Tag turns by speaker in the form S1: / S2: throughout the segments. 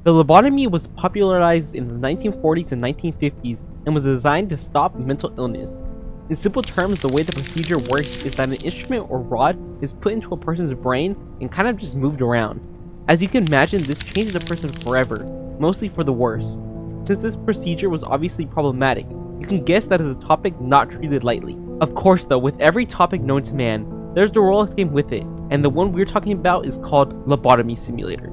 S1: The lobotomy was popularized in the 1940s and 1950s and was designed to stop mental illness. In simple terms, the way the procedure works is that an instrument or rod is put into a person's brain and kind of just moved around. As you can imagine, this changed a person forever, mostly for the worse. Since this procedure was obviously problematic, you can guess that is a topic not treated lightly. Of course though, with every topic known to man, there's the Roblox game with it, and the one we're talking about is called Lobotomy Simulator.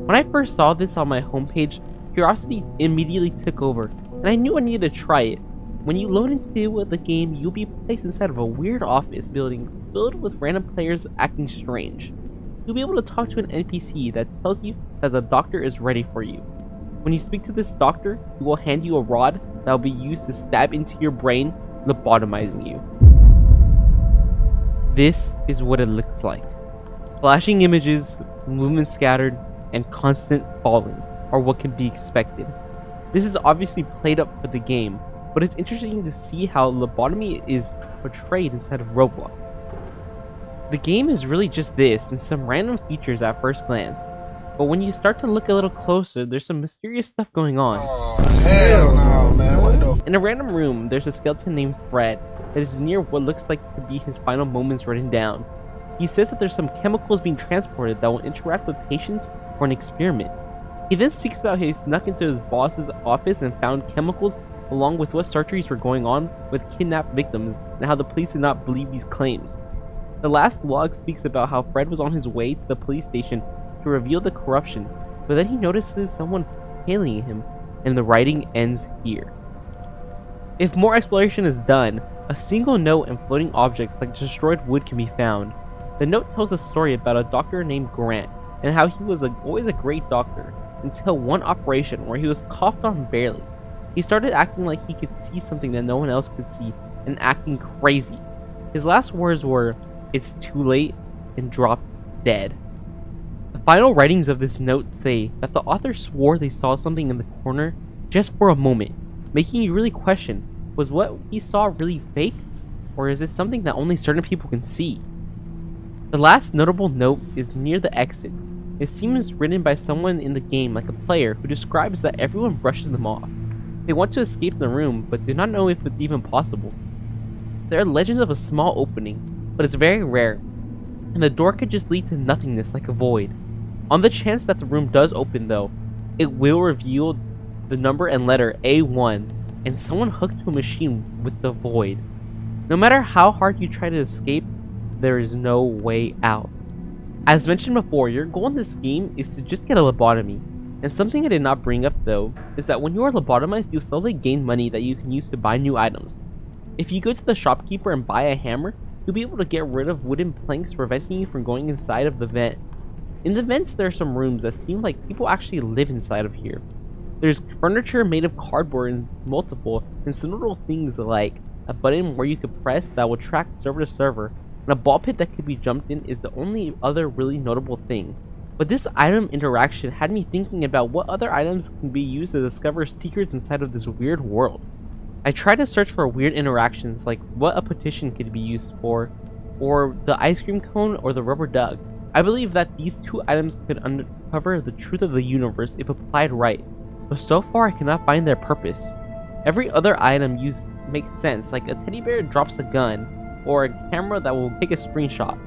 S1: When I first saw this on my homepage, curiosity immediately took over, and I knew I needed to try it. When you load into the game, you'll be placed inside of a weird office building filled with random players acting strange. You'll be able to talk to an NPC that tells you that the doctor is ready for you. When you speak to this doctor, he will hand you a rod that will be used to stab into your brain, lobotomizing you. This is what it looks like. Flashing images, movement scattered, and constant falling are what can be expected. This is obviously played up for the game, but it's interesting to see how lobotomy is portrayed inside of Roblox. The game is really just this and some random features at first glance, but when you start to look a little closer, there's some mysterious stuff going on.
S2: Oh, hell no, man. What the?
S1: In a random room, there's a skeleton named Fred that is near what looks like to be his final moments written down. He says that there's some chemicals being transported that will interact with patients for an experiment. He then speaks about how he snuck into his boss's office and found chemicals along with what surgeries were going on with kidnapped victims and how the police did not believe these claims. The last log speaks about how Fred was on his way to the police station to reveal the corruption, but then he notices someone hailing him, and the writing ends here. If more exploration is done, a single note and floating objects like destroyed wood can be found. The note tells a story about a doctor named Grant and how he was always a great doctor until one operation where he was coughed on barely. He started acting like he could see something that no one else could see and acting crazy. His last words were, "It's too late," and dropped dead. The final writings of this note say that the author swore they saw something in the corner just for a moment, making you really question, was what he saw really fake? Or is it something that only certain people can see? The last notable note is near the exit. It seems written by someone in the game, like a player, who describes that everyone brushes them off. They want to escape the room, but do not know if it's even possible. There are legends of a small opening, but it's very rare, and the door could just lead to nothingness like a void. On the chance that the room does open though, it will reveal the number and letter A1, and someone hooked to a machine with the void. No matter how hard you try to escape, there is no way out. As mentioned before, your goal in this game is to just get a lobotomy. And something I did not bring up though, is that when you are lobotomized, you slowly gain money that you can use to buy new items. If you go to the shopkeeper and buy a hammer, you'll be able to get rid of wooden planks preventing you from going inside of the vent. In the vents, there are some rooms that seem like people actually live inside of here. There's furniture made of cardboard and multiple, and some little things like a button where you could press that will track server to server, and a ball pit that could be jumped in is the only other really notable thing. But this item interaction had me thinking about what other items can be used to discover secrets inside of this weird world. I tried to search for weird interactions like what a petition could be used for, or the ice cream cone or the rubber duck. I believe that these two items could uncover the truth of the universe if applied right, but so far I cannot find their purpose. Every other item used makes sense, like a teddy bear drops a gun, or a camera that will take a screenshot.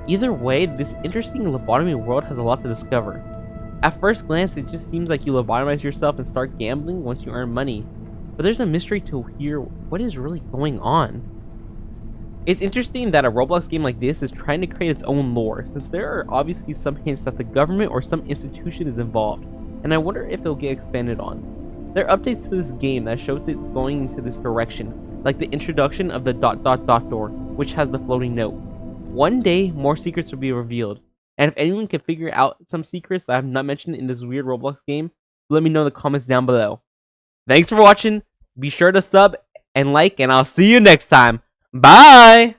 S1: Either way, this interesting lobotomy world has a lot to discover. At first glance, it just seems like you lobotomize yourself and start gambling once you earn money, but there's a mystery to hear what is really going on. It's interesting that a Roblox game like this is trying to create its own lore, since there are obviously some hints that the government or some institution is involved, and I wonder if it'll get expanded on. There are updates to this game that shows it's going into this direction, like the introduction of the ... door, which has the floating note. One day, more secrets will be revealed, and if anyone can figure out some secrets that I have not mentioned in this weird Roblox game, let me know in the comments down below. Thanks for watching, be sure to sub and like, and I'll see you next time. Bye!